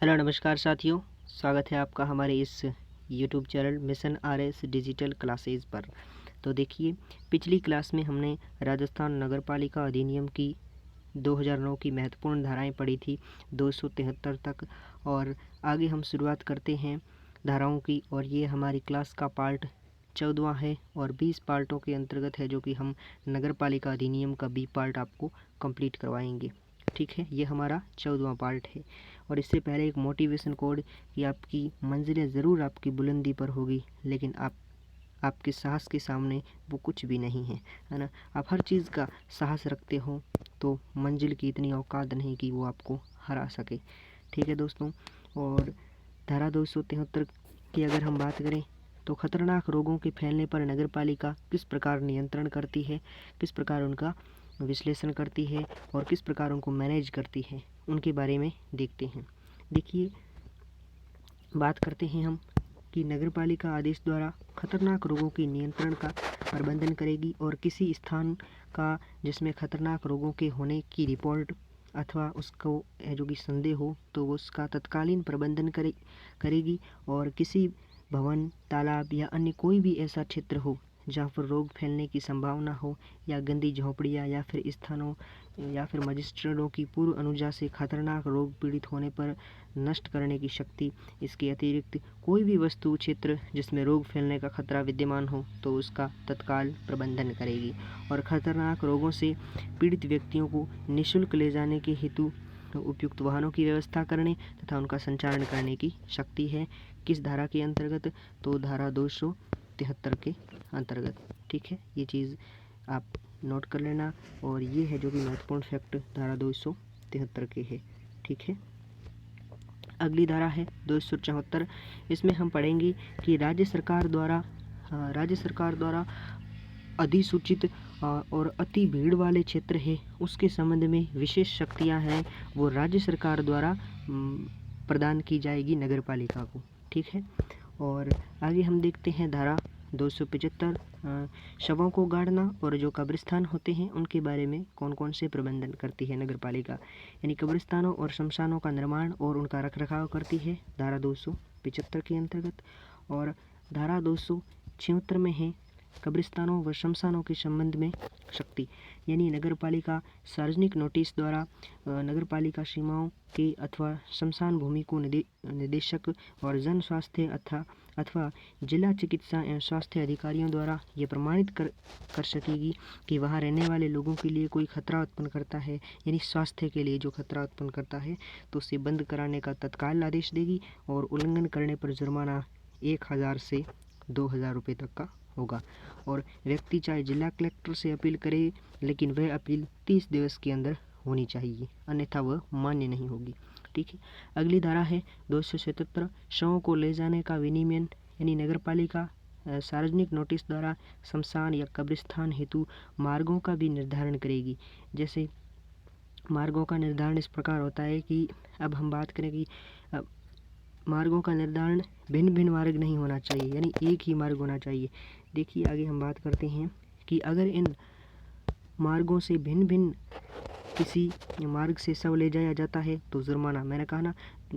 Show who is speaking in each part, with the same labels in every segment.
Speaker 1: Hello नमस्कार साथियों, स्वागत है आपका हमारे इस YouTube channel mission RS digital classes पर। तो देखिए, पिछली क्लास में हमने राजस्थान नगरपालिका अधिनियम की 2009 की महत्वपूर्ण धाराएं पढ़ी थी 273 तक। और आगे हम शुरुआत करते हैं धाराओं की, और ये हमारी क्लास का पार्ट 14वां है और 20 पार्टों के अंतर्गत है, जो कि हम नगरपालिका अधिनियम का बी पार्ट आपको कंप्लीट करवाएंगे। ठीक है, ये हमारा 14वां पार्ट है। और इससे पहले एक मोटिवेशन कोड कि आपकी मंजिलें ज़रूर आपकी बुलंदी पर होगी, लेकिन आपके साहस के सामने वो कुछ भी नहीं है ना। आप हर चीज़ का साहस रखते हो तो मंजिल की इतनी औकात नहीं कि वो आपको हरा सके। ठीक है दोस्तों। और धारा 273 की अगर हम बात करें तो खतरनाक रोगों के फैलने पर नगरपालिका किस प्रकार नियंत्रण करती है, किस प्रकार उनका विश्लेषण करती है और किस प्रकार उनको मैनेज करती है, उनके बारे में देखते हैं। देखिए, बात करते हैं हम कि नगरपालिका आदेश द्वारा खतरनाक रोगों के नियंत्रण का प्रबंधन करेगी, और किसी स्थान का जिसमें खतरनाक रोगों के होने की रिपोर्ट अथवा उसको जो कि संदेह हो तो वो उसका तत्कालीन प्रबंधन करेगी। और किसी भवन, तालाब या अन्य कोई भी ऐसा क्षेत्र हो जहाँ पर रोग फैलने की संभावना हो, या गंदी झोंपड़ियाँ या फिर स्थानों या फिर मजिस्ट्रेटों की पूर्व अनुजा से खतरनाक रोग पीड़ित होने पर नष्ट करने की शक्ति। इसके अतिरिक्त कोई भी वस्तु क्षेत्र जिसमें रोग फैलने का खतरा विद्यमान हो तो उसका तत्काल प्रबंधन करेगी। और खतरनाक रोगों से पीड़ित व्यक्तियों को निःशुल्क ले जाने के हेतु उपयुक्त वाहनों की व्यवस्था करने तथा उनका संचालन करने की शक्ति है। किस धारा के अंतर्गत? तो धारा 273 के अंतर्गत। ठीक है, ये चीज़ आप नोट कर लेना। और ये है जो कि महत्वपूर्ण फैक्ट धारा 273 के है। ठीक है, अगली धारा है 274। इसमें हम पढ़ेंगे कि राज्य सरकार द्वारा अधिसूचित और अति भीड़ वाले क्षेत्र है उसके संबंध में विशेष शक्तियां हैं, वो राज्य सरकार द्वारा प्रदान की जाएगी नगरपालिका को। ठीक है, और आगे हम देखते हैं धारा 275। शवों को गाड़ना और जो कब्रिस्तान होते हैं उनके बारे में कौन कौन से प्रबंधन करती है नगरपालिका, यानी कब्रिस्तानों और शमशानों का निर्माण और उनका रखरखाव करती है धारा 275 के अंतर्गत। और धारा 276 में है कब्रिस्तानों व शमशानों के संबंध में शक्ति, यानी नगरपालिका सार्वजनिक नोटिस द्वारा नगरपालिका सीमाओं के अथवा शमशान भूमि को निदेशक और जन स्वास्थ्य अथवा जिला चिकित्सा एवं स्वास्थ्य अधिकारियों द्वारा ये प्रमाणित कर सकेगी कि वहाँ रहने वाले लोगों के लिए कोई खतरा उत्पन्न करता है, यानी स्वास्थ्य के लिए जो खतरा उत्पन्न करता है तो उसे बंद कराने का तत्काल आदेश देगी। और उल्लंघन करने पर जुर्माना 1000 से 2000 रुपये तक का होगा। और व्यक्ति चाहे जिला कलेक्टर से अपील करे, लेकिन वह अपील 30 दिवस के अंदर होनी चाहिए, अन्यथा वह मान्य नहीं होगी। ठीक है, अगली धारा है 277। शवों को ले जाने का विनियमन, यानी नगरपालिका सार्वजनिक नोटिस द्वारा शमशान या कब्रिस्तान हेतु मार्गों का भी निर्धारण करेगी। जैसे मार्गों का निर्धारण इस प्रकार होता है कि अब हम बात करें कि मार्गों का निर्धारण भिन्न भिन्न मार्ग नहीं होना चाहिए, यानी एक ही मार्ग होना चाहिए। देखिए, आगे हम बात करते हैं कि अगर इन मार्गों से भिन्न भिन्न किसी मार्ग से शव ले जाया जाता है तो जुर्माना, मैंने कहा ना,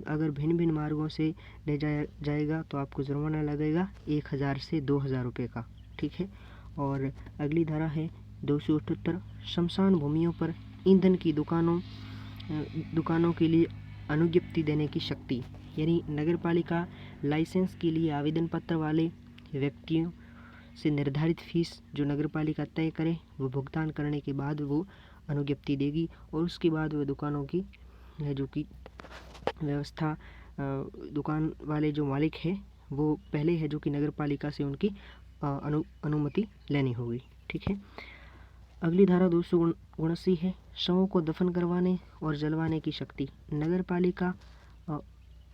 Speaker 1: अगर भिन्न भिन्न मार्गों से ले जाया जाएगा तो आपको जुर्माना लगेगा 1000 से 2000 रुपये का। ठीक है, और अगली धारा है 278। शमशान भूमियों पर ईंधन की दुकानों के लिए अनुज्ञप्ति देने की शक्ति, यानी नगरपालिका लाइसेंस के लिए आवेदन पत्र वाले व्यक्तियों से निर्धारित फीस जो नगरपालिका तय करे वो भुगतान करने के बाद वो अनुज्ञप्ति देगी। और उसके बाद वह दुकानों की जो कि व्यवस्था, दुकान वाले जो मालिक है वो पहले है जो कि नगरपालिका से उनकी अनुमति लेनी होगी। ठीक है, अगली धारा 279 है शवों को दफन करवाने और जलवाने की शक्ति। नगरपालिका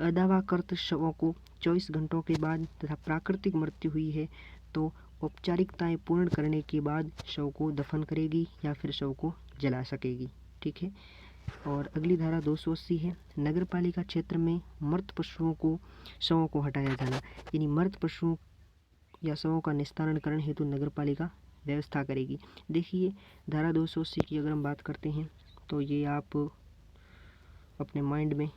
Speaker 1: अदावाकृत शवों को 24 घंटों के बाद तथा प्राकृतिक मृत्यु हुई है तो औपचारिकताएं पूर्ण करने के बाद शव को दफन करेगी या फिर शव को जला सकेगी। ठीक है, और अगली धारा 280 है नगरपालिका क्षेत्र में मृत पशुओं शवों को हटाया जाना, यानी मृत पशुओं या शवों का निस्तारण करने हेतु नगरपालिका व्यवस्था करेगी। देखिए, धारा 280 की अगर हम बात करते हैं तो ये आप अपने माइंड में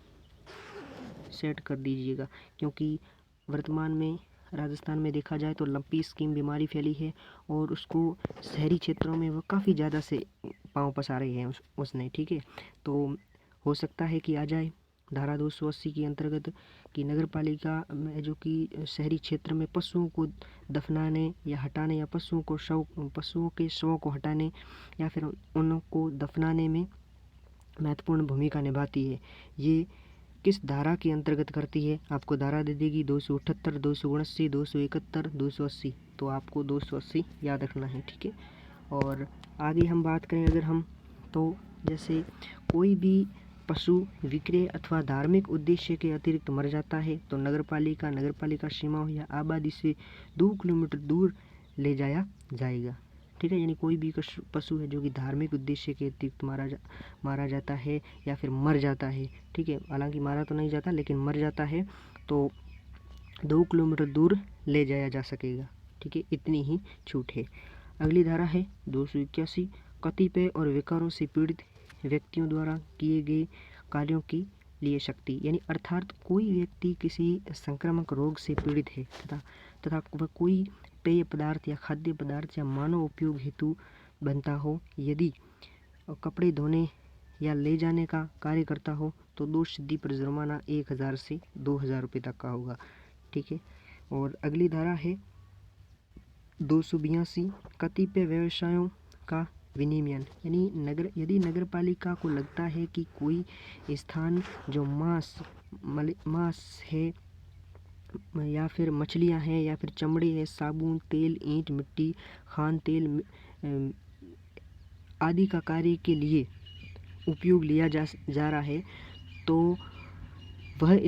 Speaker 1: सेट कर दीजिएगा, क्योंकि वर्तमान में राजस्थान में देखा जाए तो लंपी स्किन बीमारी फैली है और उसको शहरी क्षेत्रों में वह काफ़ी ज़्यादा से पाँव पसारे हैं उसने। ठीक है, तो हो सकता है कि आ जाए धारा 280 के अंतर्गत कि नगर पालिका में जो कि शहरी क्षेत्र में पशुओं को दफनाने या हटाने या पशुओं के शवों को हटाने या फिर उनको दफनाने में महत्वपूर्ण भूमिका निभाती है। ये किस धारा के अंतर्गत करती है, आपको धारा दे देगी 278, 279, 271, 280। तो आपको 280 याद रखना है। ठीक है, और आगे हम बात करें अगर हम, तो जैसे कोई भी पशु विक्रय अथवा धार्मिक उद्देश्य के अतिरिक्त मर जाता है तो नगर पालिका सीमाओं या आबादी से 2 किलोमीटर दूर ले जाया जाएगा। ठीक है, यानी कोई भी पशु है जो कि धार्मिक उद्देश्य के अतिरिक्त मारा जाता है या फिर मर जाता है। ठीक है, हालांकि मारा तो नहीं जाता लेकिन मर जाता है तो 2 किलोमीटर दूर ले जाया जा सकेगा। ठीक है, इतनी ही छूट है। अगली धारा है 281, कतिपय और विकारों से पीड़ित व्यक्तियों द्वारा किए गए कार्यों के लिए शक्ति, यानी अर्थात कोई व्यक्ति किसी संक्रामक रोग से पीड़ित है तथा वह कोई पेय पदार्थ या खाद्य पदार्थ या मानव उपयोग हेतु बनता हो, यदि कपड़े धोने या ले जाने का कार्य करता हो तो दोष सिद्धि पर जुर्माना 1000 से 2000 रुपये तक का होगा। ठीक है, और अगली धारा है 282, कतिपय व्यवसायों का विनियमन, यानी यदि नगर पालिका को लगता है कि कोई स्थान जो मांस है या फिर मछलियां हैं या फिर चमड़े है, साबुन, तेल, ईंट, मिट्टी, खान तेल आदि का कार्य के लिए उपयोग लिया जा रहा है तो वह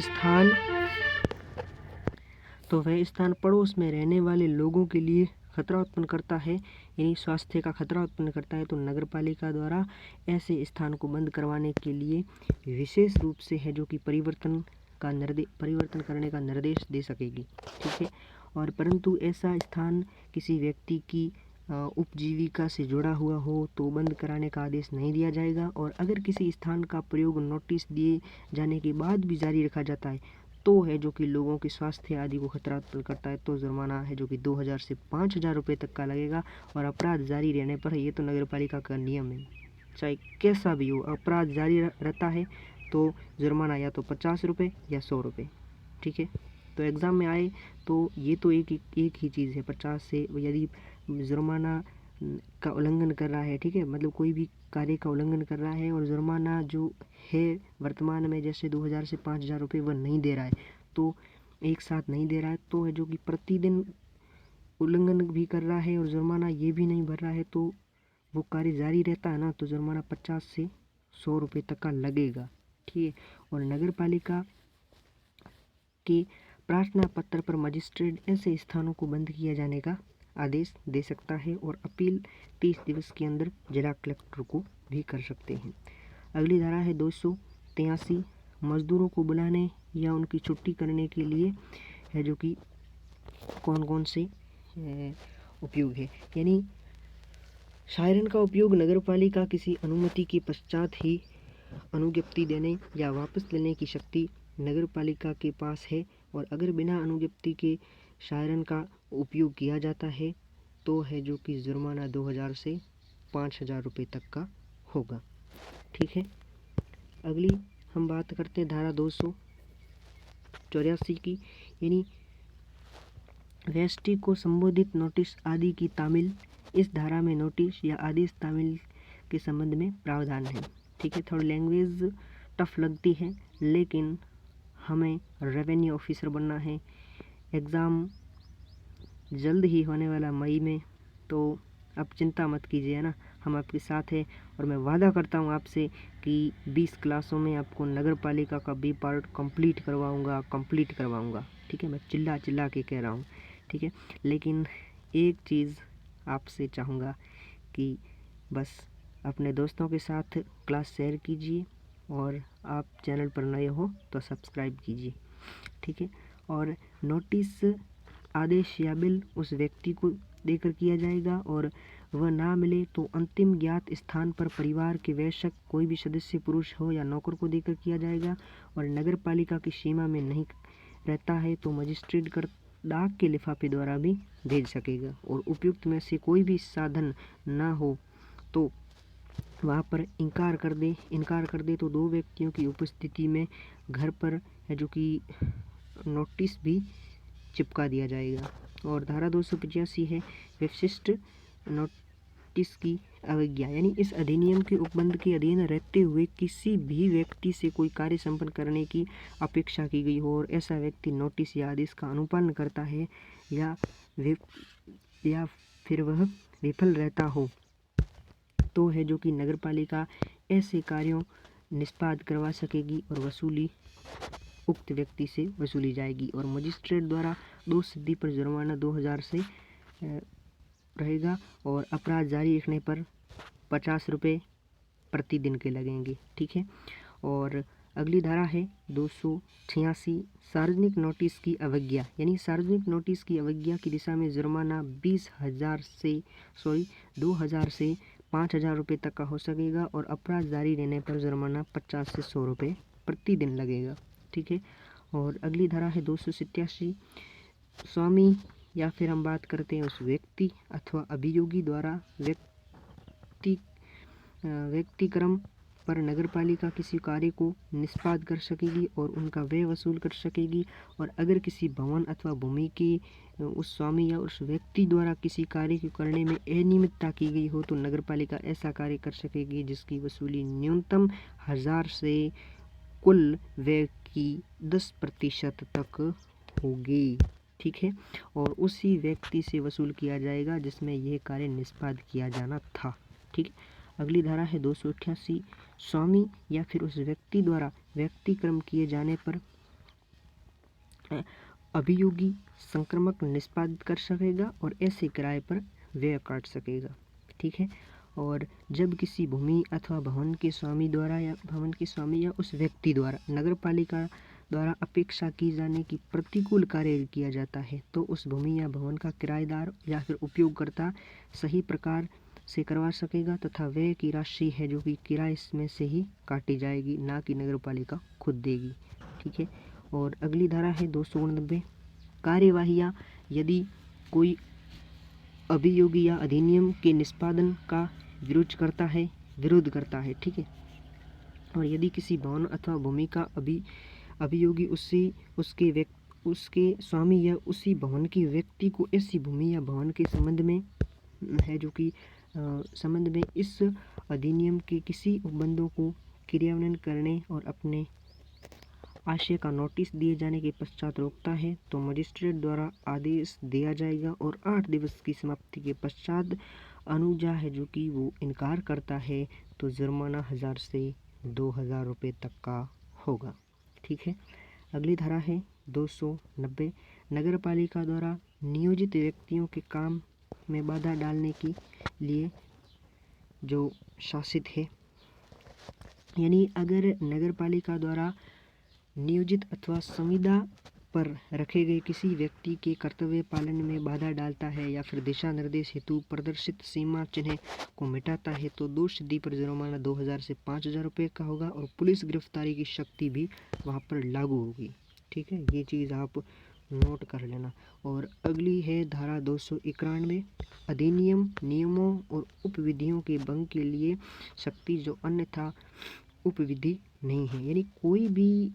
Speaker 1: स्थान पड़ोस में रहने वाले लोगों के लिए खतरा उत्पन्न करता है, यानी स्वास्थ्य का खतरा उत्पन्न करता है, तो नगर पालिका द्वारा ऐसे स्थान को बंद करवाने के लिए विशेष रूप से है जो कि परिवर्तन करने का निर्देश दे सकेगी। ठीक है, और परंतु ऐसा स्थान किसी व्यक्ति की उपजीविका से जुड़ा हुआ हो तो बंद कराने का आदेश नहीं दिया जाएगा, और अगर किसी स्थान का प्रयोग नोटिस दिए जाने के बाद भी जारी रखा जाता है तो है जो कि लोगों के स्वास्थ्य आदि को खतरा उत्पन्न करता है तो जुर्माना है जो कि 2000 से 5000 रुपये तक का लगेगा। और अपराध जारी रहने पर, ये तो नगर पालिका का नियम है, चाहे कैसा भी हो, अपराध जारी रहता है तो जुर्माना या तो 50 रुपये या 100 रुपये। ठीक है, तो एग्ज़ाम में आए तो ये तो एक ही चीज़ है, 50 से, यदि जुर्माना का उल्लंघन कर रहा है, ठीक है, मतलब कोई भी कार्य का उल्लंघन कर रहा है और जुर्माना जो है वर्तमान में जैसे 2000 से 5000 रुपये वह नहीं दे रहा है, तो एक साथ नहीं दे रहा है तो है जो कि प्रतिदिन उल्लंघन भी कर रहा है और जुर्माना ये भी नहीं भर रहा है तो वो कार्य जारी रहता है ना, तो जुर्माना 50 से 100 रुपये तक का लगेगा। ठीक है, और नगर पालिका के प्रार्थना पत्र पर मजिस्ट्रेट ऐसे स्थानों को बंद किया जाने का आदेश दे सकता है और अपील 30 दिवस के अंदर जिला कलेक्टर को भी कर सकते हैं। अगली धारा है 283, मजदूरों को बुलाने या उनकी छुट्टी करने के लिए है जो कि कौन कौन से उपयोग है, यानी सायरन का उपयोग नगर पालिका किसी अनुमति के पश्चात ही अनुज्ञप्ति देने या वापस लेने की शक्ति नगर पालिका के पास है, और अगर बिना अनुज्ञप्ति के सायरन का उपयोग किया जाता है तो है जो कि जुर्माना 2000 से 5000 रुपये तक का होगा। ठीक है, अगली हम बात करते हैं धारा 284 की, यानी व्यष्टि को संबोधित नोटिस आदि की तामील। इस धारा में नोटिस या आदेश तामील के संबंध में प्रावधान है। ठीक है, थोड़ी लैंग्वेज टफ लगती है लेकिन हमें रेवेन्यू ऑफिसर बनना है, एग्ज़ाम जल्द ही होने वाला मई में, तो अब चिंता मत कीजिए, है ना, हम आपके साथ हैं और मैं वादा करता हूँ आपसे कि 20 क्लासों में आपको नगर पालिका का बी पार्ट कंप्लीट करवाऊँगा। ठीक है, मैं चिल्ला के कह रहा हूँ। ठीक है, लेकिन एक चीज़ आपसे चाहूँगा कि बस अपने दोस्तों के साथ क्लास शेयर कीजिए और आप चैनल पर नए हो तो सब्सक्राइब कीजिए। ठीक है, और नोटिस आदेश या बिल उस व्यक्ति को देकर किया जाएगा और वह ना मिले तो अंतिम ज्ञात स्थान पर परिवार के वयस्क कोई भी सदस्य पुरुष हो या नौकर को देकर किया जाएगा। और नगर पालिका की सीमा में नहीं रहता है तो मजिस्ट्रेट कर डाक के लिफाफे द्वारा भी भेज सकेगा। और उपयुक्त में से कोई भी साधन ना हो तो वहाँ पर इनकार कर दे तो 2 व्यक्तियों की उपस्थिति में घर पर है जो कि नोटिस भी चिपका दिया जाएगा। और धारा 285 है विशिष्ट नोटिस की अवज्ञा, यानी इस अधिनियम के उपबंध के अधीन रहते हुए किसी भी व्यक्ति से कोई कार्य संपन्न करने की अपेक्षा की गई हो और ऐसा व्यक्ति नोटिस या आदेश का अनुपालन करता है या फिर वह विफल रहता हो तो है जो कि नगर पालिका ऐसे कार्यों निष्पादित करवा सकेगी और वसूली उक्त व्यक्ति से वसूली जाएगी। और मजिस्ट्रेट द्वारा दोष सिद्धि पर जुर्माना 2000 से रहेगा और अपराध जारी रखने पर 50 रुपये प्रतिदिन के लगेंगे। ठीक है। और अगली धारा है 286 सार्वजनिक नोटिस की अवज्ञा, यानी सार्वजनिक नोटिस की अवज्ञा की दिशा में जुर्माना 20,000 से 5,000 रुपये तक का हो सकेगा और अपराध जारी रहने पर जुर्माना 50 से 100 रुपये प्रतिदिन लगेगा। ठीक है। और अगली धारा है 287 स्वामी या फिर हम बात करते हैं उस व्यक्ति अथवा अभियोगी द्वारा व्यक्तिक्रम पर नगरपालिका किसी कार्य को निष्पादित कर सकेगी और उनका व्यय वसूल कर सकेगी। और अगर किसी भवन अथवा भूमि की उस स्वामी या उस व्यक्ति द्वारा किसी कार्य को करने में अनियमितता की गई हो तो नगरपालिका ऐसा कार्य कर सकेगी जिसकी वसूली न्यूनतम 1000 से कुल व्यय की 10% तक होगी। ठीक है। और उसी व्यक्ति से वसूल किया जाएगा जिसमें यह कार्य निष्पादित किया जाना था। ठीक है। अगली धारा है 288 स्वामी या फिर उस व्यक्ति द्वारा व्यक्तिक्रम किए जाने पर अभियोगी संक्रमक निष्पादित कर सकेगा और ऐसे किराए पर व्यय काट सकेगा। ठीक है। और जब किसी भूमि अथवा भवन के स्वामी या उस व्यक्ति द्वारा नगरपालिका द्वारा अपेक्षा की जाने की प्रतिकूल कार्य किया जाता है तो उस भूमि या भवन का किराएदार या फिर उपयोगकर्ता सही प्रकार से करवा सकेगा तथा व्यय की राशि है जो कि किराए में से ही काटी जाएगी, ना कि नगरपालिका खुद देगी। ठीक है। और अगली धारा है 289 कार्यवाहियाँ यदि कोई अभियोगी या अधिनियम के निष्पादन का विरोध करता है। ठीक है। और यदि किसी भवन अथवा भूमि का अभियोगी उसके स्वामी या उसी भवन के व्यक्ति को ऐसी भूमि या भवन के संबंध में इस अधिनियम के किसी उपबंधों को क्रियान्वयन करने और अपने आशय का नोटिस दिए जाने के पश्चात रोकता है तो मजिस्ट्रेट द्वारा आदेश दिया जाएगा और 8 दिवस की समाप्ति के पश्चात अनुजा है जो कि वो इनकार करता है तो जुर्माना 1000 से 2000 रुपये तक का होगा। ठीक है। अगली धारा है 290 नगरपालिका द्वारा नियोजित व्यक्तियों के काम में बाधा डालने के लिए जो शासित है, यानी अगर नगरपालिका द्वारा नियोजित अथवा संविदा पर रखे गए किसी व्यक्ति के कर्तव्य पालन में बाधा डालता है या फिर दिशा निर्देश हेतु प्रदर्शित सीमा चिन्ह को मिटाता है तो दोष सिद्धि पर जुर्माना 2000 से 5000 रुपये का होगा और पुलिस गिरफ्तारी की शक्ति भी वहाँ पर लागू होगी। ठीक है। ये चीज़ आप नोट कर लेना। और अगली है धारा 291 अधिनियम नियमों और उपविधियों के भंग के लिए शक्ति जो अन्यथा उपविधि नहीं है, यानी कोई भी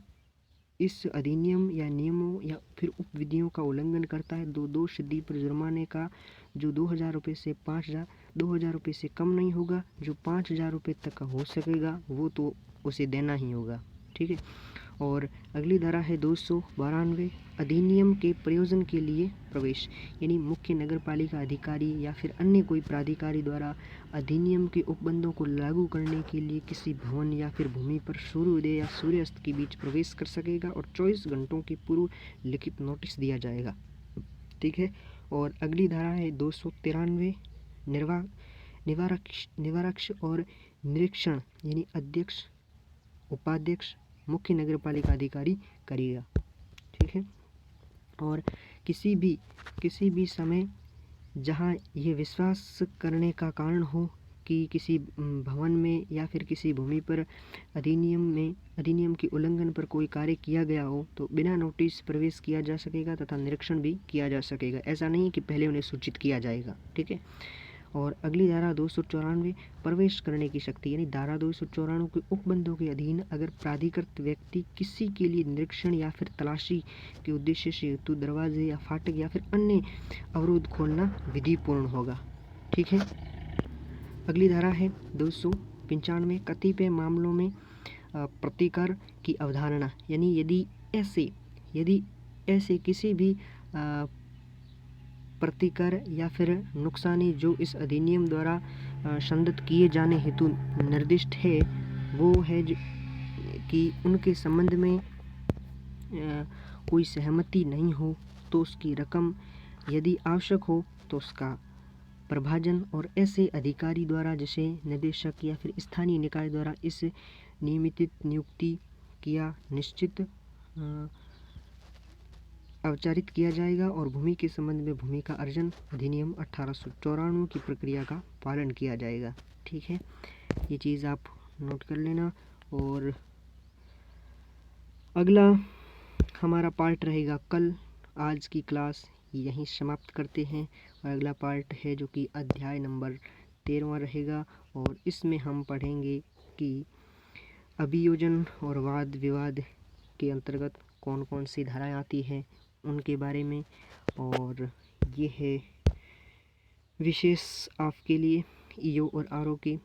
Speaker 1: इस अधिनियम या नियमों या फिर उपविधियों का उल्लंघन करता है तो दोष सिद्धि पर जुर्माने का जो 2000 रुपये से 2000 रुपये से कम नहीं होगा, जो 5000 रुपये तक का हो सकेगा वो तो उसे देना ही होगा। ठीक है। और अगली धारा है 292 अधिनियम के प्रयोजन के लिए प्रवेश, यानी मुख्य नगरपालिका अधिकारी या फिर अन्य कोई प्राधिकारी द्वारा अधिनियम के उपबंधों को लागू करने के लिए किसी भवन या फिर भूमि पर सूर्योदय या सूर्यास्त के बीच प्रवेश कर सकेगा और 24 घंटों के पूर्व लिखित नोटिस दिया जाएगा। ठीक है। और अगली धारा है 293 निवारक्ष और निरीक्षण, यानी अध्यक्ष उपाध्यक्ष मुख्य नगरपालिका अधिकारी करेगा। ठीक है। और किसी भी समय जहाँ ये विश्वास करने का कारण हो कि किसी भवन में या फिर किसी भूमि पर अधिनियम के उल्लंघन पर कोई कार्य किया गया हो तो बिना नोटिस प्रवेश किया जा सकेगा तथा निरीक्षण भी किया जा सकेगा। ऐसा नहीं कि पहले उन्हें सूचित किया जाएगा, ठीक है। और अगली धारा 294 प्रवेश करने की शक्ति, यानी धारा 294 के उपबंधों के अधीन अगर प्राधिकृत व्यक्ति किसी के लिए निरीक्षण या फिर तलाशी के उद्देश्य से हेतु दरवाजे या फाटक या फिर अन्य अवरोध खोलना विधिपूर्ण होगा, ठीक है। अगली धारा है 295 कतिपय मामलों में प्रतिकर की अवधारणा, यानी यदि ऐसे किसी भी प्रतिकर या फिर नुकसानी जो इस अधिनियम द्वारा संदत किए जाने हेतु निर्दिष्ट है वो है कि उनके संबंध में कोई सहमति नहीं हो तो उसकी रकम यदि आवश्यक हो तो उसका प्रभाजन और ऐसे अधिकारी द्वारा जैसे निदेशक या फिर स्थानीय निकाय द्वारा इस नियुक्ति किया निश्चित अवचारित किया जाएगा और भूमि के संबंध में भूमि का अर्जन अधिनियम 1894 की प्रक्रिया का पालन किया जाएगा, ठीक है। ये चीज़ आप नोट कर लेना। और अगला हमारा पार्ट रहेगा कल। आज की क्लास यहीं समाप्त करते हैं और अगला पार्ट है जो कि अध्याय नंबर 13वां रहेगा और इसमें हम पढ़ेंगे कि अभियोजन और वाद विवाद के अंतर्गत कौन कौन सी धाराएं आती हैं उनके बारे में। और ये है विशेष आपके लिए ईओ और आरओ के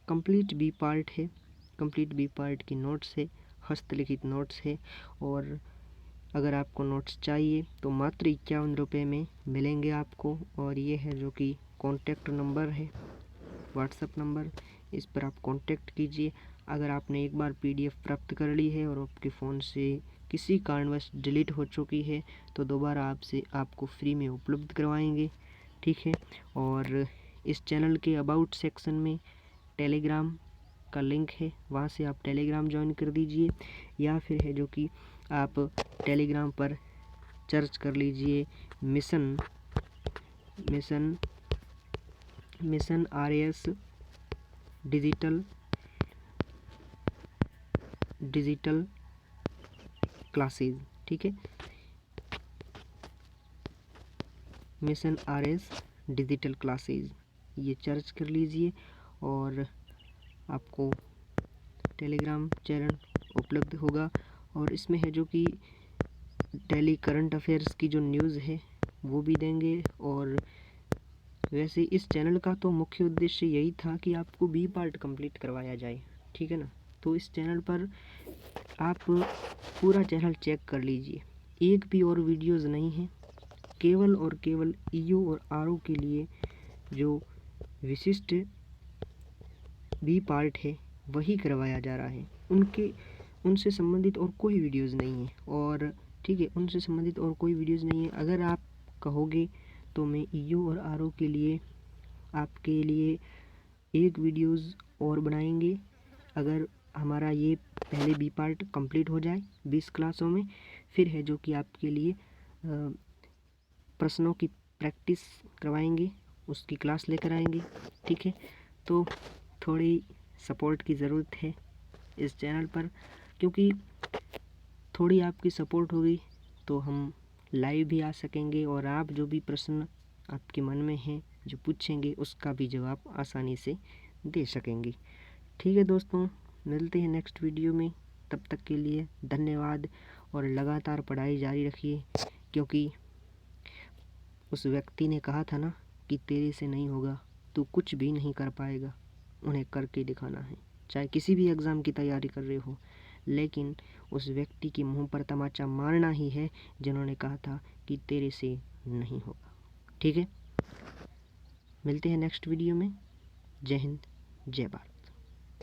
Speaker 1: कंप्लीट बी पार्ट है। कंप्लीट बी पार्ट की नोट्स है, हस्तलिखित नोट्स है। और अगर आपको नोट्स चाहिए तो मात्र 51 रुपये में मिलेंगे आपको। और ये है जो कि कॉन्टैक्ट नंबर है, व्हाट्सएप नंबर, इस पर आप कांटेक्ट कीजिए। अगर आपने एक बार पीडीएफ प्राप्त कर ली है और आपके फ़ोन से किसी कारणवश डिलीट हो चुकी है तो दोबारा आपको फ्री में उपलब्ध करवाएंगे, ठीक है। और इस चैनल के अबाउट सेक्शन में टेलीग्राम का लिंक है, वहाँ से आप टेलीग्राम ज्वाइन कर दीजिए या फिर है जो कि आप टेलीग्राम पर सर्च कर लीजिए मिशन आरएस डिजिटल क्लासेज, ठीक है। मिशन आरएस डिजिटल क्लासेज ये सर्च कर लीजिए और आपको टेलीग्राम चैनल उपलब्ध होगा। और इसमें है जो कि डेली करंट अफेयर्स की जो न्यूज़ है वो भी देंगे। और वैसे इस चैनल का तो मुख्य उद्देश्य यही था कि आपको बी पार्ट कंप्लीट करवाया जाए, ठीक है ना। तो इस चैनल पर आप पूरा चैनल चेक कर लीजिए, एक भी और वीडियोस नहीं है, केवल और केवल ईओ और आरओ के लिए जो विशिष्ट बी पार्ट है वही करवाया जा रहा है। उनसे संबंधित और कोई वीडियोस नहीं है। और ठीक है, उनसे संबंधित और कोई वीडियोस नहीं है। अगर आप कहोगे तो मैं ईओ और आरओ के लिए आपके लिए एक वीडियोस और बनाएंगे। अगर हमारा ये पहले बी पार्ट कंप्लीट हो जाए 20 क्लासों में, फिर है जो कि आपके लिए प्रश्नों की प्रैक्टिस करवाएंगे, उसकी क्लास लेकर आएंगे, ठीक है। तो थोड़ी सपोर्ट की ज़रूरत है इस चैनल पर, क्योंकि थोड़ी आपकी सपोर्ट होगी तो हम लाइव भी आ सकेंगे और आप जो भी प्रश्न आपके मन में हैं जो पूछेंगे उसका भी जवाब आसानी से दे सकेंगे, ठीक है दोस्तों। मिलते हैं नेक्स्ट वीडियो में, तब तक के लिए धन्यवाद। और लगातार पढ़ाई जारी रखिए, क्योंकि उस व्यक्ति ने कहा था ना कि तेरे से नहीं होगा, तू कुछ भी नहीं कर पाएगा, उन्हें करके दिखाना है। चाहे किसी भी एग्ज़ाम की तैयारी कर रहे हो, लेकिन उस व्यक्ति के मुंह पर तमाचा मारना ही है जिन्होंने कहा था कि तेरे से नहीं होगा, ठीक है। मिलते हैं नेक्स्ट वीडियो में। जय हिंद, जय भारत।